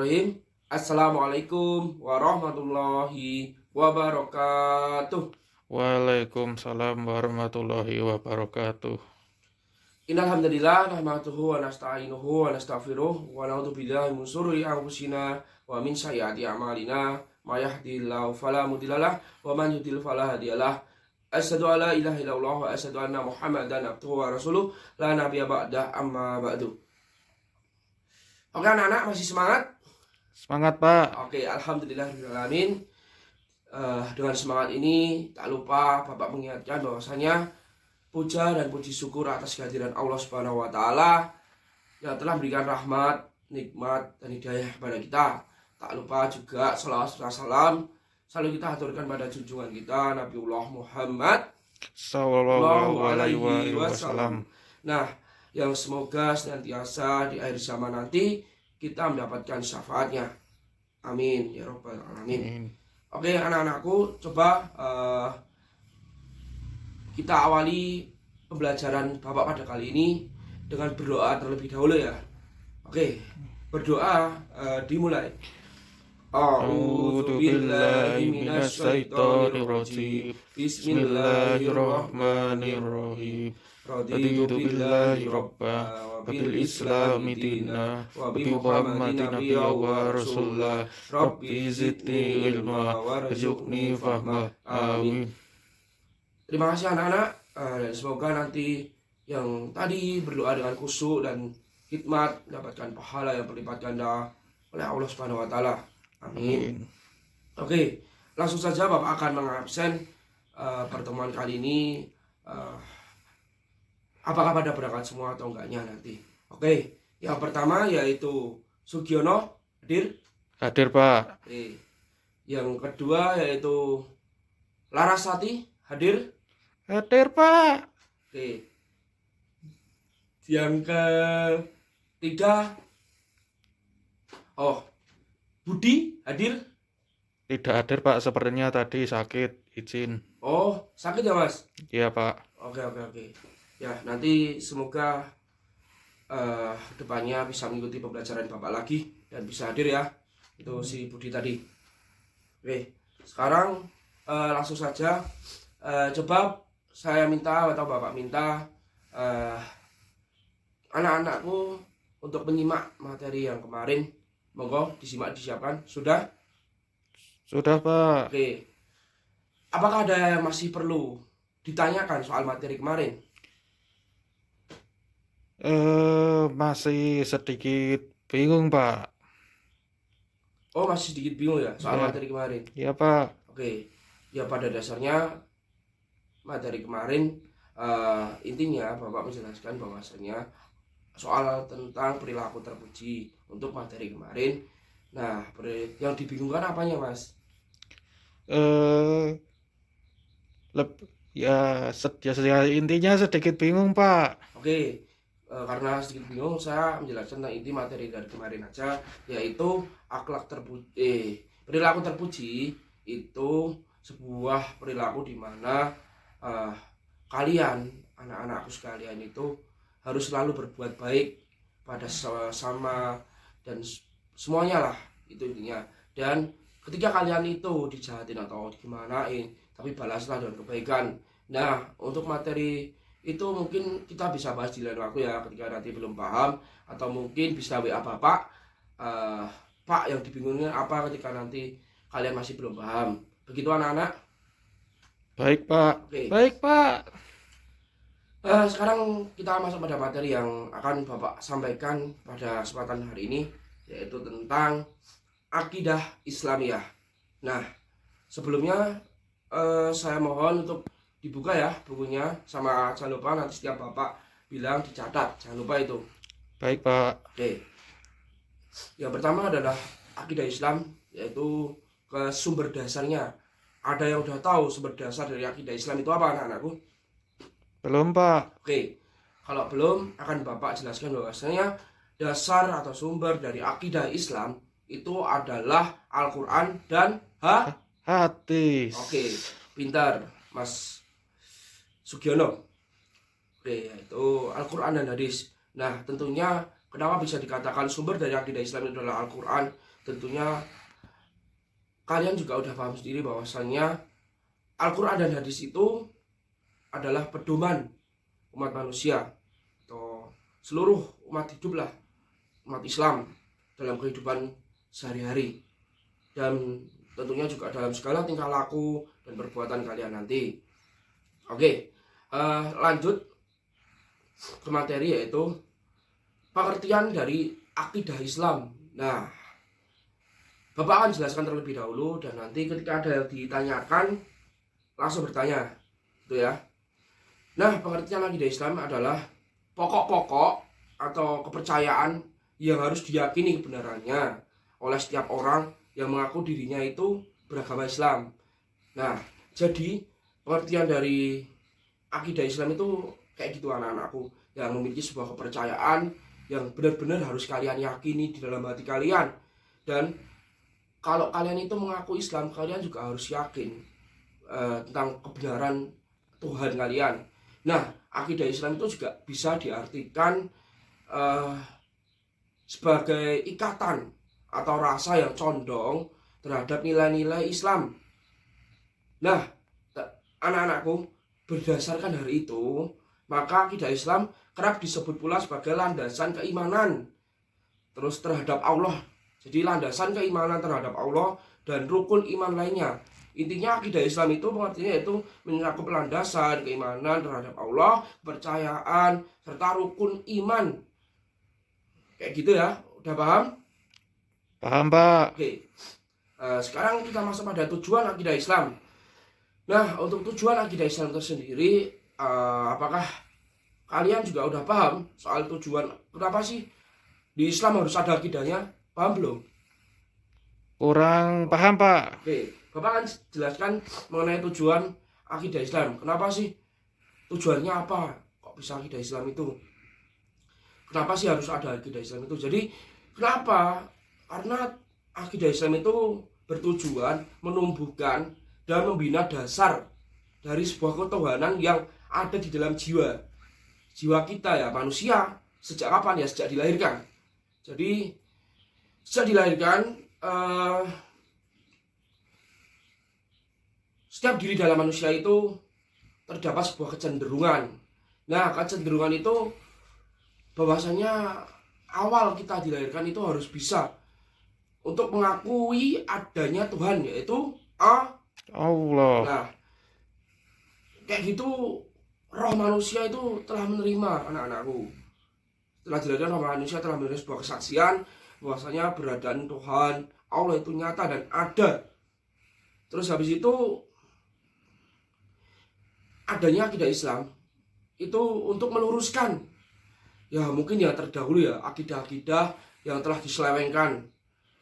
Bismillahirrahmanirrahim. Assalamualaikum warahmatullahi wabarakatuh. Waalaikumsalam warahmatullahi wabarakatuh. Innalhamdulillah nahmaduhu wa nasta'inuhu wa nastaghfiruh wa na'udzu billahi min syururi anfusina wa min sayyiati a'malina may yahdihillahu fala mudhillalah wa man yudhlil fala hadiyalah. Asyhadu an la ilaha illallah wa asyhadu anna Muhammadan abduhu wa rasuluh la nabiyya ba'da amma ba'du. Oke anak-anak, masih semangat? Semangat Pak. Oke, alhamdulillahirrahmanirrahim. Dengan semangat ini tak lupa Bapak mengingatkan bahwasanya puja dan puji syukur atas kehadiran Allah Subhanahu wa taala yang telah memberikan rahmat, nikmat dan hidayah kepada kita. Tak lupa juga shalawat serta salam selalu kita aturkan pada junjungan kita Nabiullah Muhammad Sallallahu alaihi wasallam. Nah, yang semoga senantiasa di akhir zaman nanti kita mendapatkan syafaatnya. Amin ya rabbal alamin. Oke anak-anakku, coba kita awali pembelajaran Bapak pada kali ini dengan berdoa terlebih dahulu ya. Oke, berdoa dimulai. A'udzu billahi minasy syaithanir rajim. Bismillahirrahmanirrahim. Raditu billahi rabba wa bil islami dina wa bi Muhammadin nabiyya wa rasulullah. Rabbi zidni ilma warzuqni fahma. Amin. Terima kasih anak-anak, dan semoga nanti yang tadi berdoa dengan khusyuk dan hikmat mendapatkan pahala yang berlipat ganda oleh Allah Subhanahu wa taala. Amin. Oke, langsung saja Bapak akan mengabsen pertemuan kali ini. Apakah pada berangkat semua atau enggaknya nanti. Oke, yang pertama yaitu Sugiono hadir. Hadir Pak. Oke. Yang kedua yaitu Larasati hadir. Hadir Pak. Oke. Yang ketiga Budi hadir. Tidak hadir Pak, sepertinya tadi sakit, izin. Oh, sakit ya Mas? Iya Pak. Oke. Ya, nanti semoga depannya bisa mengikuti pembelajaran Bapak lagi dan bisa hadir ya. Itu si Budi tadi. Oke, sekarang langsung saja. Coba saya minta atau Bapak minta anak-anakku untuk menyimak materi yang kemarin. Monggo disimak, disiapkan. Sudah? Sudah Pak. Oke. Apakah ada yang masih perlu ditanyakan soal materi kemarin? Masih sedikit bingung Pak. Oh, masih sedikit bingung ya soal Ya. materi kemarin? Iya Pak. Oke, ya pada dasarnya materi kemarin intinya Bapak menjelaskan bahwasanya soal tentang perilaku terpuji untuk materi kemarin. Nah, yang dibingungkan apanya Mas? Intinya sedikit bingung Pak. Oke, karena sedikit bingung saya menjelaskan tentang inti materi dari kemarin aja, yaitu perilaku terpuji itu sebuah perilaku di mana kalian, anak-anakku sekalian itu harus selalu berbuat baik pada sesama dan semuanya lah, itu intinya. Dan ketika kalian itu dijahatin atau gimanain, tapi balaslah dengan kebaikan. Nah, untuk materi itu mungkin kita bisa bahas di lain waktu ya, ketika nanti belum paham, atau mungkin bisa WA Bapak, Pak yang dibingungin apa ketika nanti kalian masih belum paham. Begitu anak-anak? Baik Pak. Oke. Baik Pak. Sekarang kita masuk pada materi yang akan Bapak sampaikan pada kesempatan hari ini, yaitu tentang akidah Islamiyah. Nah, sebelumnya saya mohon untuk dibuka ya bukunya, sama jangan lupa nanti setiap Bapak bilang dicatat, jangan lupa itu. Baik Pak. Oke. Yang pertama adalah akidah Islam, yaitu ke sumber dasarnya. Ada yang udah tahu sumber dasar dari akidah Islam itu apa anak-anakku? Belum Pak. Oke. Kalau belum, akan Bapak jelaskan bahwasanya dasar atau sumber dari akidah Islam itu adalah Al-Quran dan hadis. Oke, pintar Mas Sugiono. Oke, yaitu Al-Quran dan hadis. Nah, tentunya kenapa bisa dikatakan sumber dari akidah Islam itu adalah Al-Quran? tentunya kalian juga udah paham sendiri bahwasannya Al-Quran dan hadis itu adalah pedoman umat manusia atau seluruh umat hidup lah, umat Islam dalam kehidupan sehari-hari, dan tentunya juga dalam segala tingkah laku dan perbuatan kalian nanti. Oke, lanjut ke materi, yaitu pengertian dari akidah Islam. Nah, Bapak akan jelaskan terlebih dahulu, dan nanti ketika ada yang ditanyakan langsung bertanya, gitu ya. Nah, pengertian akidah Islam adalah pokok-pokok atau kepercayaan yang harus diyakini kebenarannya oleh setiap orang yang mengaku dirinya itu beragama Islam. Nah, jadi pengertian dari akidah Islam itu kayak gitu anak-anakku, yang memiliki sebuah kepercayaan yang benar-benar harus kalian yakini di dalam hati kalian. Dan kalau kalian itu mengaku Islam, kalian juga harus yakin tentang kebenaran Tuhan kalian. Nah, akidah Islam itu juga bisa diartikan sebagai ikatan atau rasa yang condong terhadap nilai-nilai Islam. Nah, anak-anakku, berdasarkan hari itu, maka akidah Islam kerap disebut pula sebagai landasan keimanan terus terhadap Allah. Jadi landasan keimanan terhadap Allah dan rukun iman lainnya. Intinya akidah Islam itu pengertiannya itu mencakup landasan keimanan terhadap Allah, kepercayaan, serta rukun iman. Kayak gitu ya, udah paham? Paham, Pak. Oke, sekarang kita masuk pada tujuan akidah Islam. Nah, untuk tujuan akidah Islam tersendiri, apakah kalian juga udah paham soal tujuan kenapa sih di Islam harus ada akidahnya? Paham belum? Kurang paham, Pak. Oke, Bapak akan jelaskan mengenai tujuan akidah Islam. Kenapa sih? Tujuannya apa? Kok bisa akidah Islam itu? Kenapa sih harus ada akidah Islam itu? Jadi, kenapa? Karena akidah Islam itu bertujuan menumbuhkan dan membina dasar dari sebuah ketuhanan yang ada di dalam jiwa kita ya, manusia. Sejak kapan ya? Sejak dilahirkan. Jadi sejak dilahirkan, setiap diri dalam manusia itu terdapat sebuah kecenderungan. Nah, kecenderungan itu bahwasanya awal kita dilahirkan itu harus bisa untuk mengakui adanya Tuhan, yaitu Allah. Nah, kayak gitu roh manusia itu telah menerima, anak-anakku. Setelah dilahirkan, roh manusia telah menerima sebuah kesaksian bahwasanya beradaan Tuhan Allah itu nyata dan ada. Terus habis itu adanya akidah Islam itu untuk meluruskan ya mungkin ya terdahulu ya akidah-akidah yang telah diselewengkan,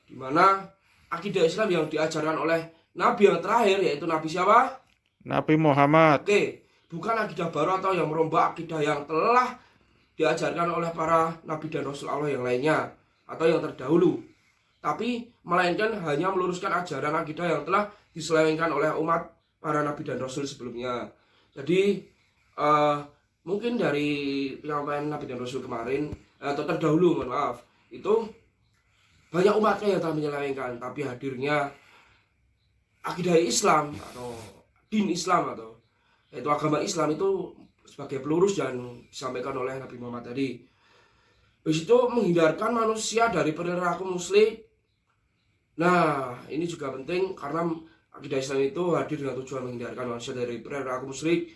di mana akidah Islam yang diajarkan oleh Nabi yang terakhir, yaitu Nabi siapa? Nabi Muhammad. Oke, bukan akidah baru atau yang merombak akidah yang telah diajarkan oleh para Nabi dan Rasul Allah yang lainnya atau yang terdahulu, tapi melainkan hanya meluruskan ajaran akidah yang telah diselewengkan oleh umat para Nabi dan Rasul sebelumnya. Jadi mungkin dari penyampaian Nabi dan Rasul kemarin atau terdahulu, mohon maaf, itu banyak umatnya yang telah menyelewengkan, tapi hadirnya akidah Islam atau din Islam atau yaitu agama Islam itu sebagai pelurus yang disampaikan oleh Nabi Muhammad tadi. Habis itu menghindarkan manusia dari perilaku musyrik. Nah, ini juga penting karena akidah Islam itu hadir dengan tujuan menghindarkan manusia dari perilaku musyrik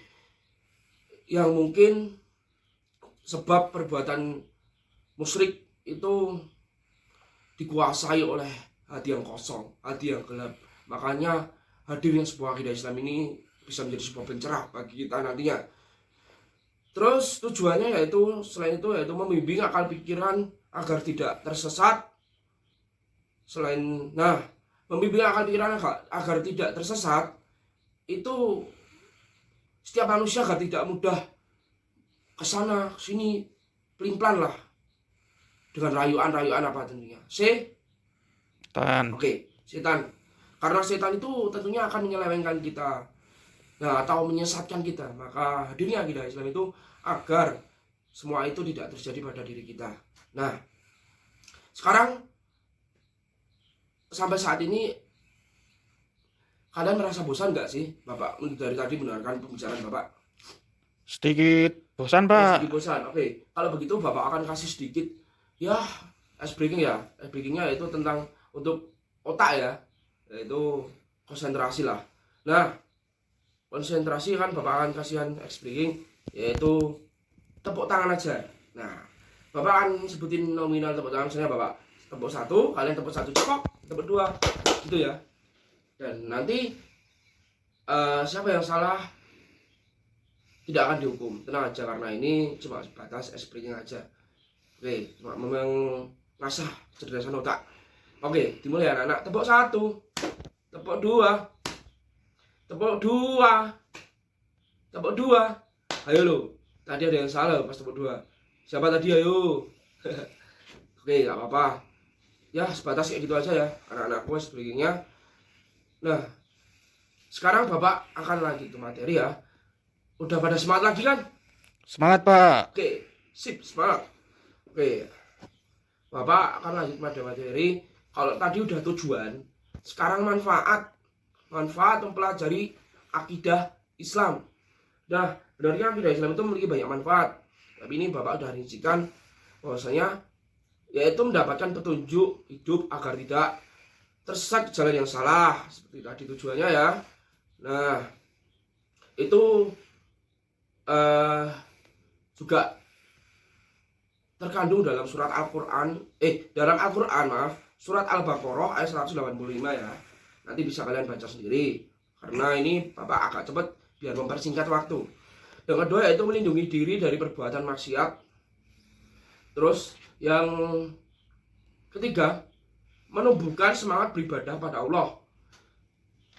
yang mungkin sebab perbuatan musyrik itu dikuasai oleh hati yang kosong, hati yang gelap. Makanya hadirnya sebuah akidah Islam ini bisa menjadi sebuah pencerah bagi kita nantinya. Terus tujuannya yaitu selain itu yaitu membimbing akal pikiran agar tidak tersesat. Membimbing akal pikiran agar tidak tersesat itu setiap manusia agar tidak mudah kesana sini pelin-pelan lah dengan rayuan-rayuan apa tentunya. Setan. Oke, setan. Karena setan itu tentunya akan menyelewengkan kita, nah, atau menyesatkan kita. Maka hadirnya akidah Islam itu agar semua itu tidak terjadi pada diri kita. Nah, sekarang sampai saat ini kalian merasa bosan nggak sih, Bapak, dari tadi mendengarkan pembicaraan Bapak? Sedikit bosan, Sedikit Pak. bosan. Oke, kalau begitu Bapak akan kasih sedikit ya ice breaking ya. Ice breakingnya itu tentang untuk otak ya, yaitu konsentrasi lah. Nah, konsentrasi kan Bapak akan kasihan ice breaking, yaitu tepuk tangan aja. Nah, Bapak akan sebutin nominal tepuk tangan, misalnya Bapak tepuk satu, kalian tepuk satu, cepok, tepuk dua, gitu ya. Dan nanti siapa yang salah tidak akan dihukum, tenang aja, karena ini cuma sebatas ice breaking aja. Oke, cuma memang ngasah kecerdasan otak. Oke, dimulai anak-anak. Tepuk satu, tepuk dua, tepuk dua, tepuk dua. Ayo lo, tadi ada yang salah pas tepuk dua. Siapa tadi, ayo? Oke, nggak apa-apa. Ya, sebatas kayak gitu aja ya, anak-anakku ice breakingnya. Nah, sekarang Bapak akan lanjut ke materi ya. Udah pada semangat lagi kan? Semangat, Pak. Oke, sip, semangat. Oke, Bapak akan lanjut pada materi. Kalau tadi udah tujuan, sekarang manfaat mempelajari akidah Islam. Nah, benarnya akidah Islam itu memiliki banyak manfaat, tapi ini Bapak udah rincikan bahwasanya yaitu mendapatkan petunjuk hidup agar tidak tersesat jalan yang salah, seperti tadi tujuannya ya. Nah, itu juga terkandung dalam surat Al-Quran, surat Al-Baqarah ayat 185 ya. Nanti bisa kalian baca sendiri, karena ini Bapak agak cepat biar mempersingkat waktu. Yang kedua yaitu melindungi diri dari perbuatan maksiat. Terus yang ketiga, menumbuhkan semangat beribadah pada Allah.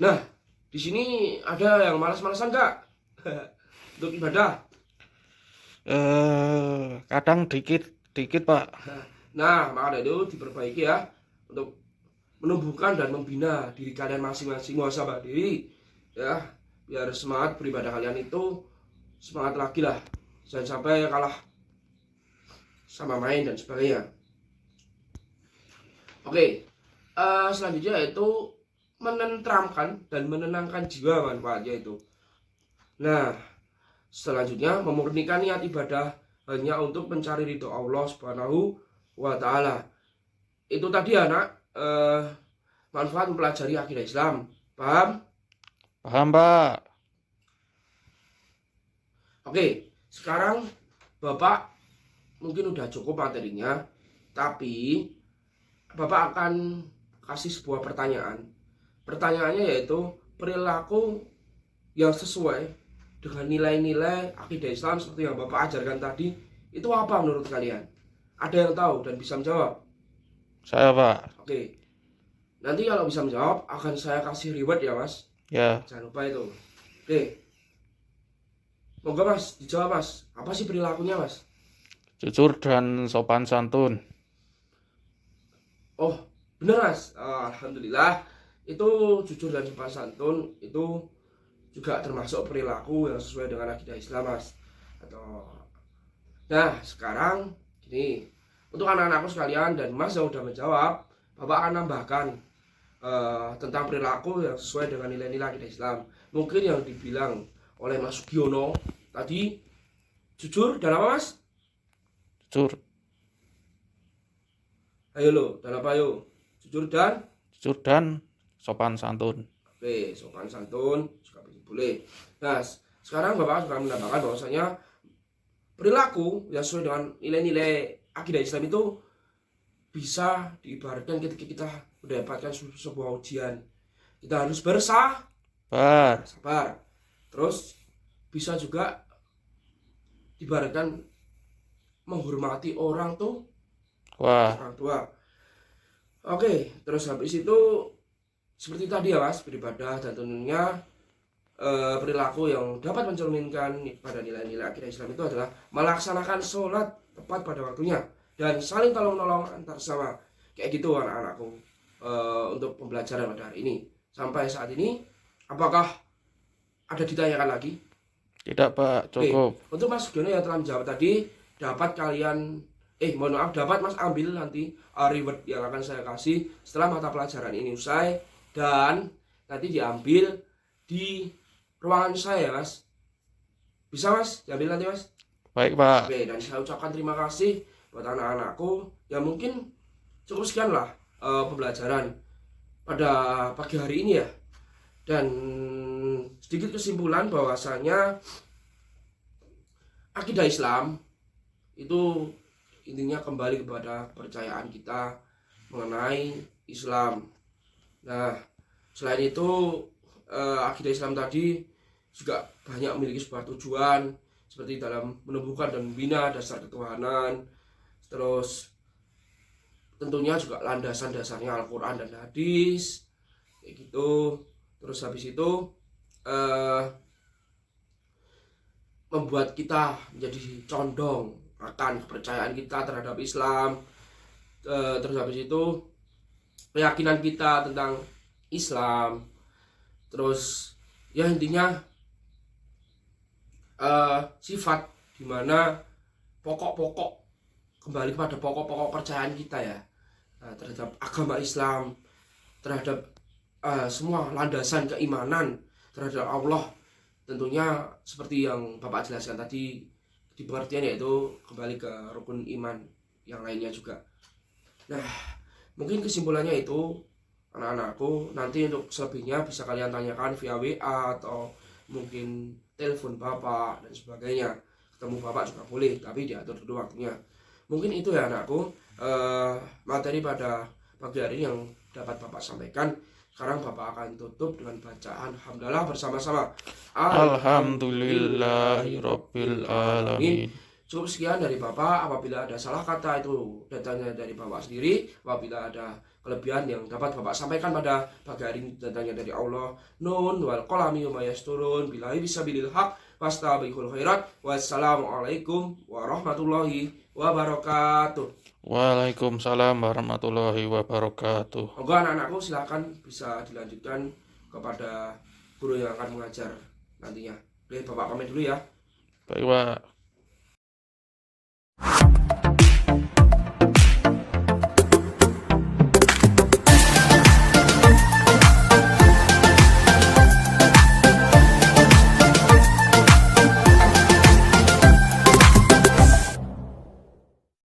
Nah, di sini ada yang malas-malasan nggak untuk ibadah? Kadang dikit Pak. Nah, maka dari itu diperbaiki ya, untuk menumbuhkan dan membina diri kalian masing-masing, muhasabah diri ya, biar semangat beribadah kalian itu semangat lagi lah, jangan sampai kalah sama main dan sebagainya. Oke, selanjutnya yaitu menenteramkan dan menenangkan jiwa, manfaatnya itu. Nah, selanjutnya memurnikan niat ibadah hanya untuk mencari ridho Allah Subhanahu wa Ta'ala. Itu tadi anak, manfaat mempelajari akidah Islam. Paham? Paham, Pak. Oke, sekarang Bapak mungkin udah cukup materinya, tapi Bapak akan kasih sebuah pertanyaan. Pertanyaannya yaitu perilaku yang sesuai dengan nilai-nilai akidah Islam seperti yang Bapak ajarkan tadi, itu apa menurut kalian? Ada yang tahu dan bisa menjawab? Saya, Pak. Oke, nanti kalau bisa menjawab akan saya kasih reward ya Mas. Ya, Jangan lupa itu. Oke, moga Mas dijawab Mas. Apa sih perilakunya Mas? jujur dan sopan santun. Oh, benar Mas. Alhamdulillah. Itu jujur dan sopan santun itu juga termasuk perilaku yang sesuai dengan akidah Islam Mas. Nah, sekarang gini, untuk anak-anakku sekalian dan Mas yang udah menjawab, Bapak akan nambahkan tentang perilaku yang sesuai dengan nilai-nilai akidah Islam. Mungkin yang dibilang oleh Mas Sugiono tadi, jujur dan apa Mas? Jujur Ayo lo, dan apa ayo? Jujur dan sopan santun. oke, sopan santun juga boleh. Nah, sekarang Bapak sudah menambahkan bahwasanya perilaku yang sesuai dengan nilai-nilai akidah Islam itu bisa diibaratkan ketika kita mendapatkan sebuah ujian. Kita harus Pak. sabar. Terus bisa juga diibaratkan menghormati orang tua. Oke, terus habis itu seperti tadi ya Mas, beribadah dan tentunya perilaku yang dapat mencerminkan pada nilai-nilai akidah Islam itu adalah melaksanakan sholat tepat pada waktunya dan saling tolong menolong antar sama. Kayak gitu anak-anakku, untuk pembelajaran pada hari ini. Sampai saat ini, apakah ada ditanyakan lagi? Tidak, Pak. Cukup. Oke, untuk Mas Sugiono yang telah menjawab tadi, dapat kalian mohon maaf, dapat Mas ambil nanti reward yang akan saya kasih setelah mata pelajaran ini usai, dan nanti diambil di ruangan saya, Mas. Bisa, Mas? Diambil nanti, Mas? Baik, Pak. Oke, dan saya ucapkan terima kasih buat anak-anakku. Ya mungkin cukup sekian lah pembelajaran pada pagi hari ini ya. Dan sedikit kesimpulan bahwasanya akidah Islam itu intinya kembali kepada kepercayaan kita mengenai Islam. Nah, selain itu akidah Islam tadi juga banyak memiliki sebuah tujuan, seperti dalam menumbuhkan dan membina dasar ketuhanan, terus tentunya juga landasan-dasarnya Al-Quran dan hadis, kayak gitu. Terus habis itu membuat kita menjadi condong akan kepercayaan kita terhadap Islam. Terus habis itu keyakinan kita tentang Islam. Terus ya intinya sifat dimana pokok-pokok, kembali kepada pokok-pokok kepercayaan kita ya, terhadap agama Islam, terhadap semua landasan keimanan terhadap Allah. Tentunya seperti yang Bapak jelaskan tadi, di pengertian yaitu kembali ke rukun iman yang lainnya juga. Nah, mungkin kesimpulannya itu anak-anakku, nanti untuk selebihnya bisa kalian tanyakan via WA atau mungkin telepon Bapak dan sebagainya. Ketemu Bapak juga boleh, tapi diatur dulu waktunya. Mungkin itu ya anakku, materi pada pagi hari ini yang dapat Bapak sampaikan. Sekarang Bapak akan tutup dengan bacaan hamdalah bersama-sama. Alhamdulillahirabbil alamin. Cukup sekian dari Bapak. Apabila ada salah kata itu datangnya dari Bapak sendiri. Apabila ada kelebihan yang dapat Bapak sampaikan pada pagi hari ini datangnya dari Allah. Nun wal qalami wa yasturun billahi bisabilil haq wastabiqul khairat. Wassalamualaikum warahmatullahi wabarakatuh. Waalaikumsalam warahmatullahi wabarakatuh. Monggo anak-anakku silakan bisa dilanjutkan kepada guru yang akan mengajar nantinya. Oke, Bapak pamit dulu ya. Baik, Pak.